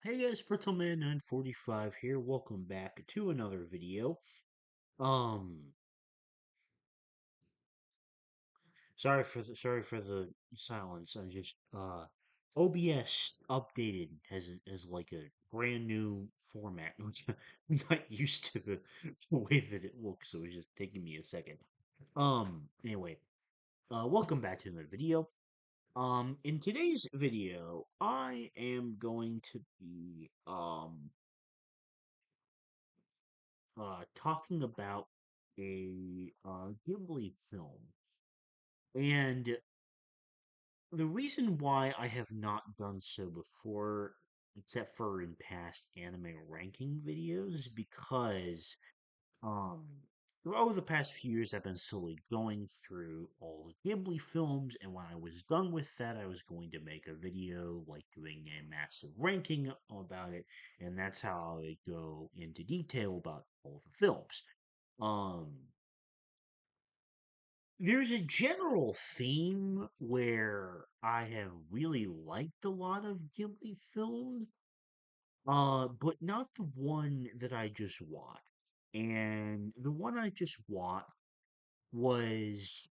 Hey guys, Pretzelman945 here. Welcome back to another video. Um, sorry for the silence. I just OBS updated has like a brand new format, which I'm not used to the way that it looks, so it's just taking me a second. Anyway, welcome back to another video. In today's video, I am going to be talking about a Ghibli film. And the reason why I have not done so before, except for in past anime ranking videos, is because um over the past few years I've been slowly going through all the Ghibli films, and when I was done with that, I was going to make a video like doing a massive ranking about it, and that's how I would go into detail about all the films. Um, there's a general theme where I have really liked a lot of Ghibli films, but not the one that I just watched. And the one I just watched was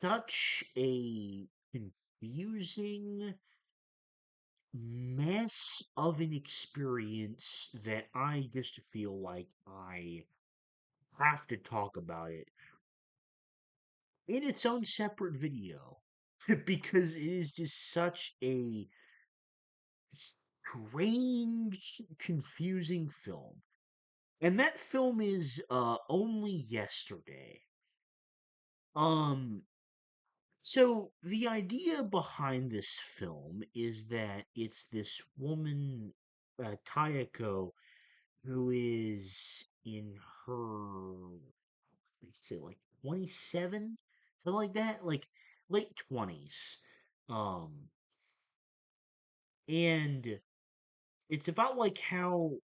such a confusing mess of an experience that I just feel like I have to talk about it in its own separate video because it is just such a strange, confusing film. And that film is Only Yesterday. Um so the idea behind this film is that it's this woman Tayako who is in her they say like 27, something like that, like late 20s. Um and it's about like how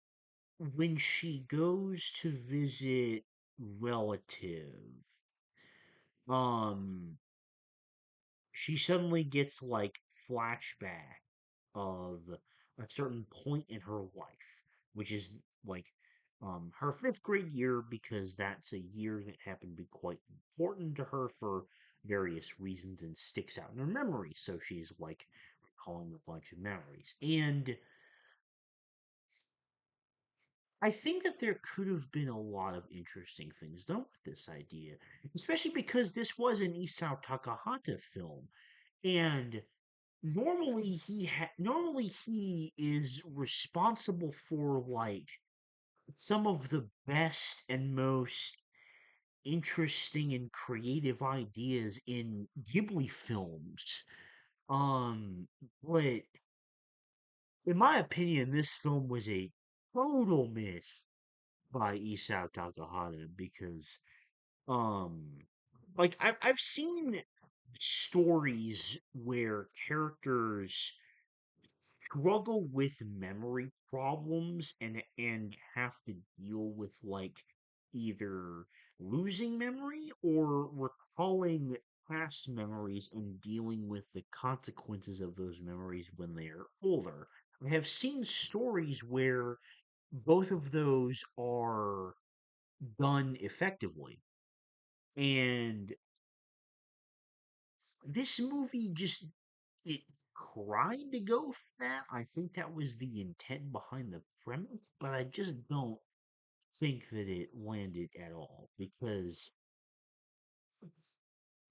when she goes to visit relative, um she suddenly gets like flashback of a certain point in her life, which is like her fifth grade year, because that's a year that happened to be quite important to her for various reasons and sticks out in her memory. So she's like recalling a bunch of memories. And I think that there could have been a lot of interesting things done with this idea, especially because this was an Isao Takahata film, and normally he is responsible for like some of the best and most interesting and creative ideas in Ghibli films. Um, but in my opinion, this film was a total miss by Isao Takahata because um like I've seen stories where characters struggle with memory problems and have to deal with like either losing memory or recalling past memories and dealing with the consequences of those memories when they are older. I have seen stories where both of those are done effectively. And this movie just it tried to go for that. I think that was the intent behind the premise, but I just don't think that it landed at all because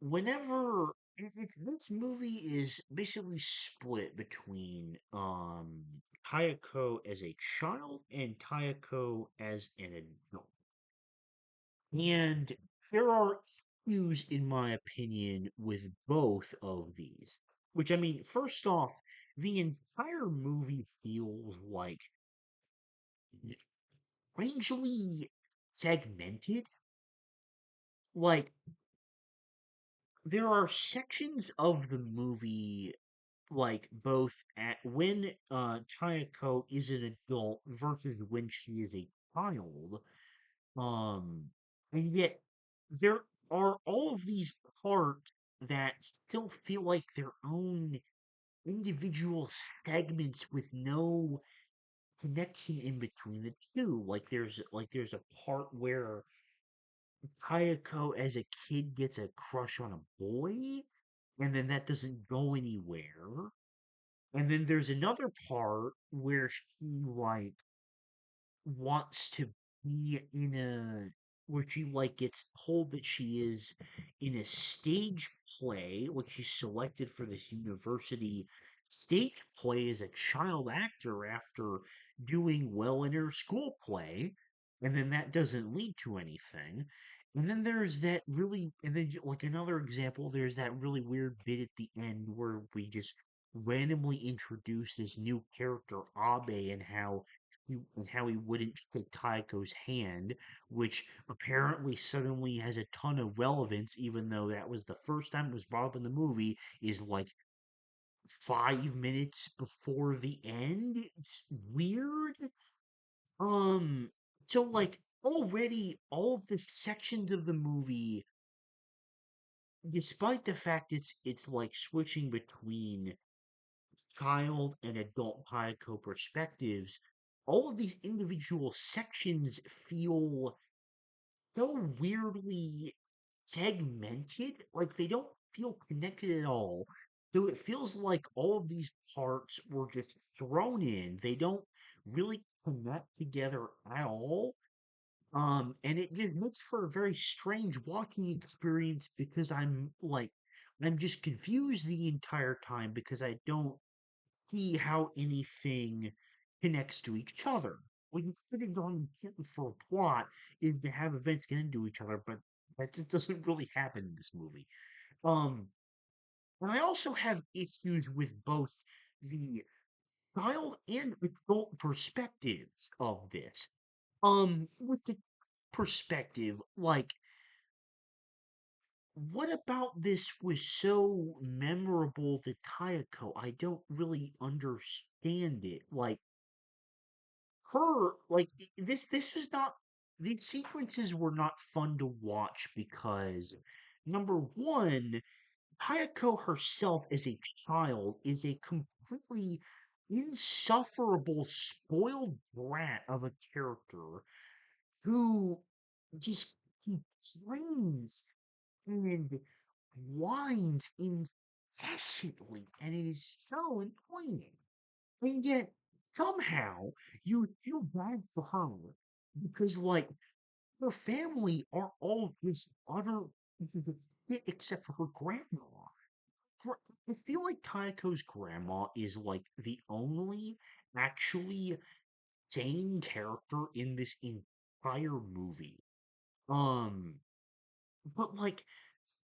whenever this movie is basically split between Kayako as a child and Kayako as an adult. And there are issues, in my opinion, with both of these. Which, I mean, first off, the entire movie feels like strangely segmented. Like, there are sections of the movie, like, both at when Tayako is an adult versus when she is a child. Um, and yet there are all of these parts that still feel like their own individual segments with no connection in between the two. Like there's a part where Kayako as a kid gets a crush on a boy, and then that doesn't go anywhere. And then there's another part where she like wants to be in a where she like gets told that she is in a stage play, like she's selected for this university stage play as a child actor after doing well in her school play, and then that doesn't lead to anything. And then there's that really, and then like another example, there's that really weird bit at the end where we just randomly introduce this new character Abe and how he wouldn't take Kaiko's hand, which apparently suddenly has a ton of relevance, even though that was the first time it was brought up in the movie, is like 5 minutes before the end. It's weird. Um, so like already all of the sections of the movie, despite the fact it's like switching between child and adult Kayako perspectives, all of these individual sections feel so weirdly segmented, like they don't feel connected at all. So it feels like all of these parts were just thrown in. They don't really connect together at all. And it just makes for a very strange watching experience because I'm just confused the entire time because I don't see how anything connects to each other. What you could have done for a plot is to have events get into each other, but that just doesn't really happen in this movie. Um, and I also have issues with both the child and adult perspectives of this. With the perspective, like, what about this was so memorable to Kayako? I don't really understand it. Like, her like this was not these sequences were not fun to watch because number one, Hayako herself as a child is a completely insufferable spoiled brat of a character who just complains and whines incessantly, and it is so annoying. And yet, somehow, you feel bad for her because, like, her family are all just utter pieces of shit except for her grandma. For, I feel like Kayako's grandma is, like, the only actually sane character in this entire movie. Um, but, like,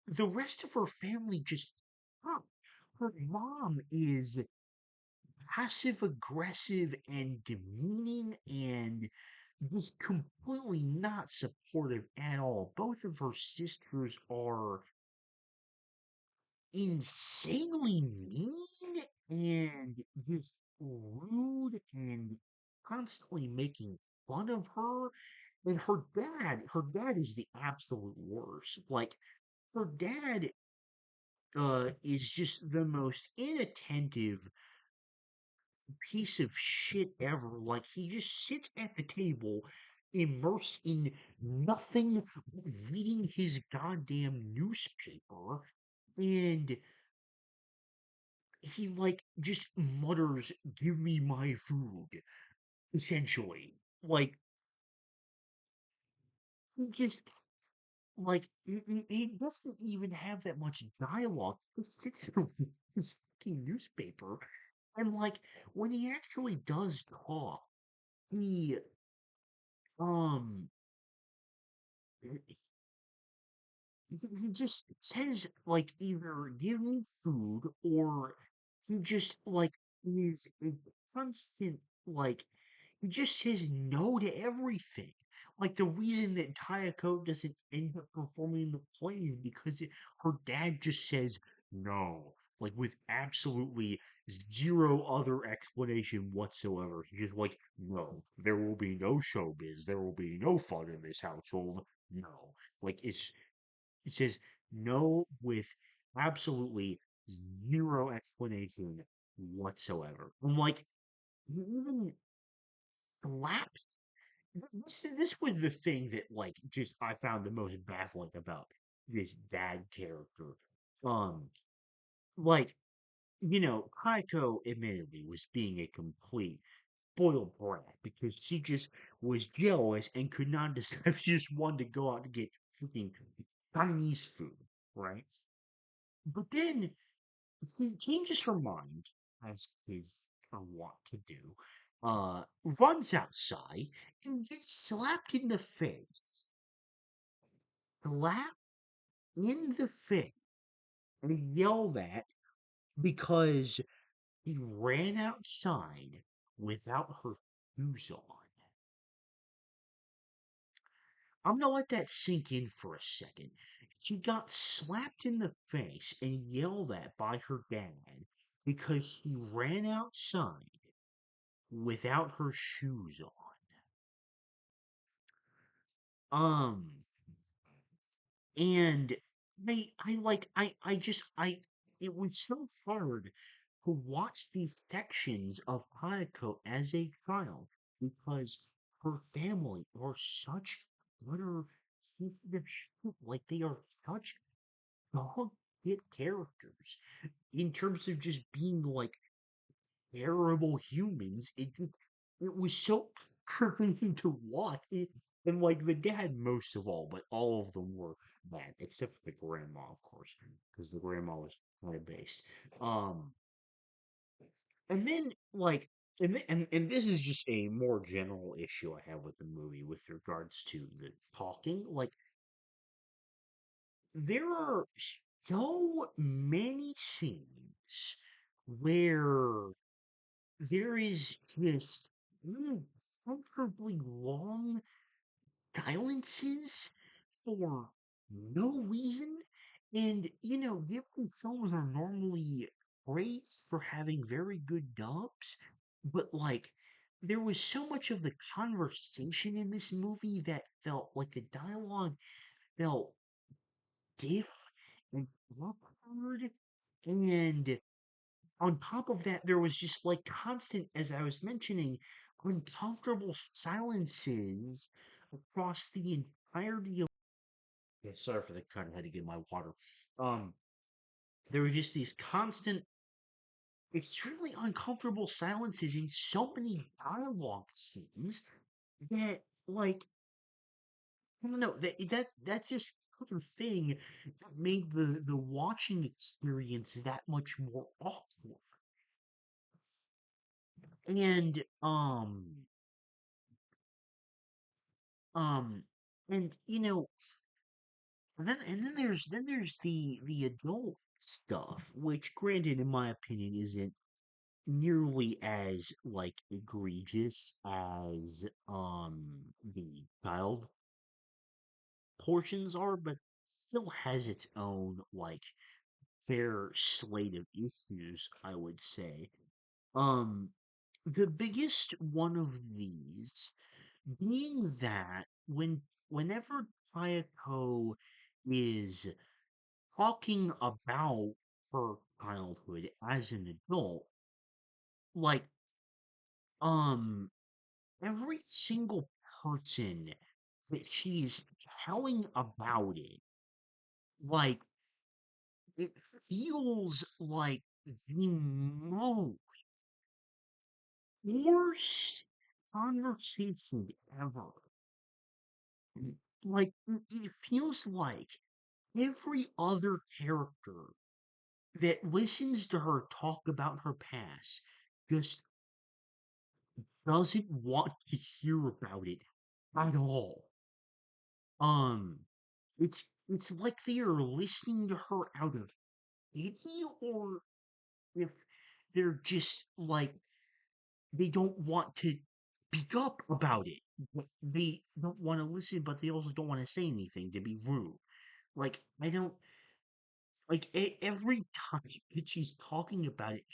the rest of her family just suck. Her mom is passive aggressive and demeaning and just completely not supportive at all. Both of her sisters are insanely mean and just rude and constantly making fun of her. And her dad is the absolute worst. Like, her dad is just the most inattentive piece of shit ever. Like, he just sits at the table, immersed in nothing but reading his goddamn newspaper, and he, like, just mutters, "Give me my food," essentially. Like, he just, like, he doesn't even have that much dialogue. He just sits there with his fucking newspaper, and, like, when he actually does talk, he, um, he just says like either give me food or he just like is a constant like he just says no to everything. Like the reason that Kayako doesn't end up performing the play is because her dad just says no, like with absolutely zero other explanation whatsoever. He's just like, no, there will be no showbiz, there will be no fun in this household. No, like it says no with absolutely zero explanation whatsoever. I'm like, you even slapped. This was the thing that like just I found the most baffling about this dad character. Um, like Kaiko admittedly was being a complete spoiled brat because she just was jealous and could not decide. She just wanted to go out to get freaking Chinese food, right? But then he changes her mind, as kids are wont to do, runs outside and gets slapped in the face. Slapped in the face and yelled at because he ran outside without her shoes on. I'm gonna let that sink in for a second. She got slapped in the face and yelled at by her dad because she ran outside without her shoes on. And I just it was so hard to watch these sections of Hayako as a child because her family are such utter pieces of shit. Like they are such dog shit characters in terms of just being like terrible humans. It was so aggravating to watch. And like the dad most of all, but all of them were bad except for the grandma, of course, because the grandma was kind of based. Um, and then like. And this is just a more general issue I have with the movie with regards to the talking. Like, there are so many scenes where there is just uncomfortably long silences for no reason. And, Ghibli films are normally praised for having very good dubs, but like, there was so much of the conversation in this movie that felt like the dialogue felt stiff and awkward. And on top of that, there was just like constant, as I was mentioning, uncomfortable silences across the entirety of. Yeah, sorry for the cut. I had to get my water. Um, there were just these constant, extremely uncomfortable silences in so many dialogue scenes that, like, I don't know, that's just another thing that made the watching experience that much more awkward. And Um, and and then there's the adult stuff, which, granted, in my opinion, isn't nearly as like egregious as the child portions are, but still has its own like fair slate of issues, I would say. Um, the biggest one of these being that whenever Kayako is talking about her childhood as an adult, like um every single person that she's telling about it, like it feels like the most worst conversation ever. Like it feels like every other character that listens to her talk about her past just doesn't want to hear about it at all. Um, it's like they are listening to her out of pity, or if they're just like they don't want to speak up about it. They don't want to listen, but they also don't want to say anything to be rude. Like I don't like every time that she's talking about it,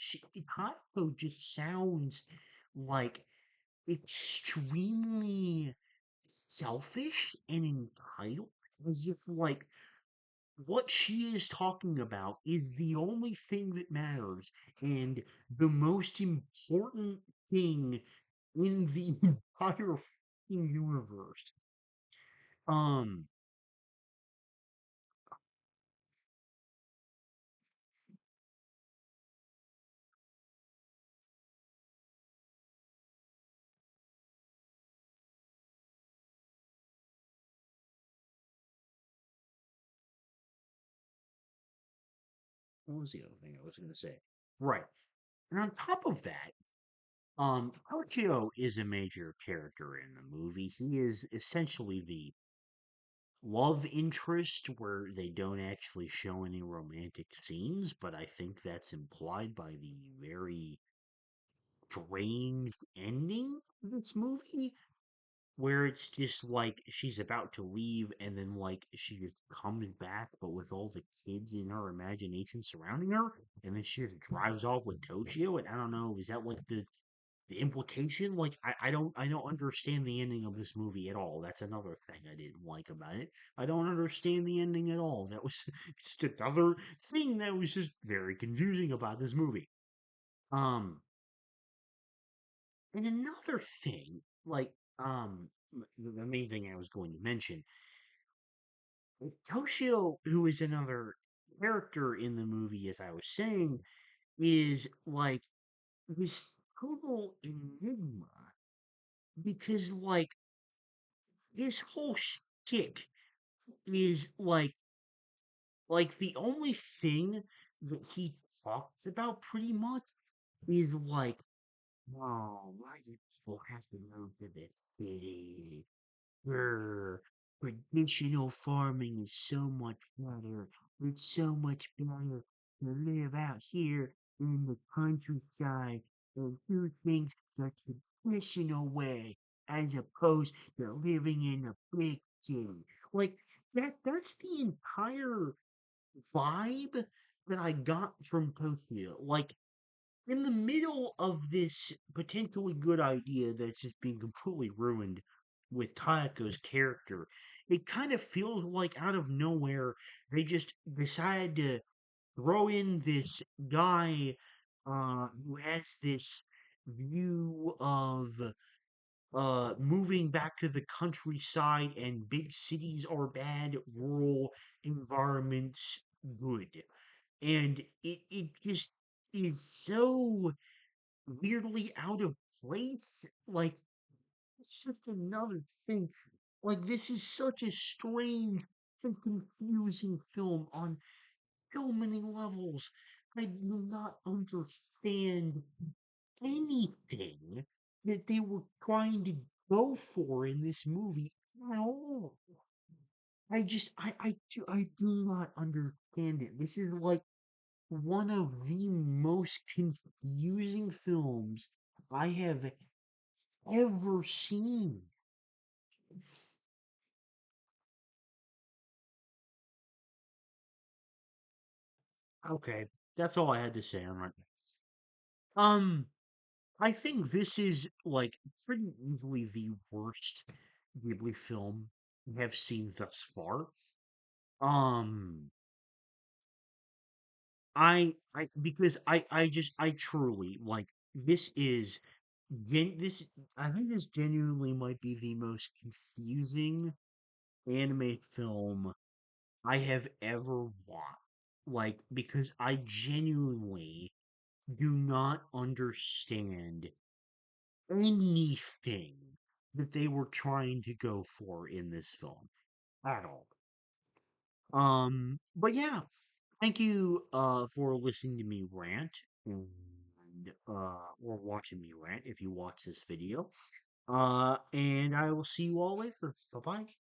Hako just sounds like extremely selfish and entitled, as if like what she is talking about is the only thing that matters and the most important thing in the entire fucking universe. Um, what was the other thing I was going to say? Right. And on top of that, Tokyo is a major character in the movie. He is essentially the love interest where they don't actually show any romantic scenes, but I think that's implied by the very strange ending of this movie where it's just like she's about to leave and then like she just comes back but with all the kids in her imagination surrounding her and then she just drives off with Toshio and I don't know, is that like the implication? Like I don't understand the ending of this movie at all. That's another thing I didn't like about it. I don't understand the ending at all. That was just another thing that was just very confusing about this movie. Um and another thing, like the main thing I was going to mention, Toshio, who is another character in the movie, as I was saying, is like this total enigma because like his whole shtick is like the only thing that he talks about pretty much is like, oh, why do people have to move to the city? Grr, traditional farming is so much better. It's so much better to live out here in the countryside and do things the traditional way as opposed to living in a big city. Like that's the entire vibe that I got from Tokyo. Like in the middle of this potentially good idea that's just being completely ruined with Tayako's character, it kind of feels like out of nowhere they just decided to throw in this guy who has this view of moving back to the countryside and big cities are bad, rural environments good. And it just is so weirdly out of place. Like, it's just another thing. Like, this is such a strange and confusing film on so many levels. I do not understand anything that they were trying to go for in this movie at all. I do not understand it. This is like one of the most confusing films I have ever seen. Okay, that's all I had to say on that. Um, I think this is like pretty easily the worst Ghibli film we have seen thus far. Um, I because I truly like this is this I think this genuinely might be the most confusing anime film I have ever watched. Like because I genuinely do not understand anything that they were trying to go for in this film at all. But yeah, thank you for listening to me rant and or watching me rant if you watch this video. And I will see you all later. Bye bye.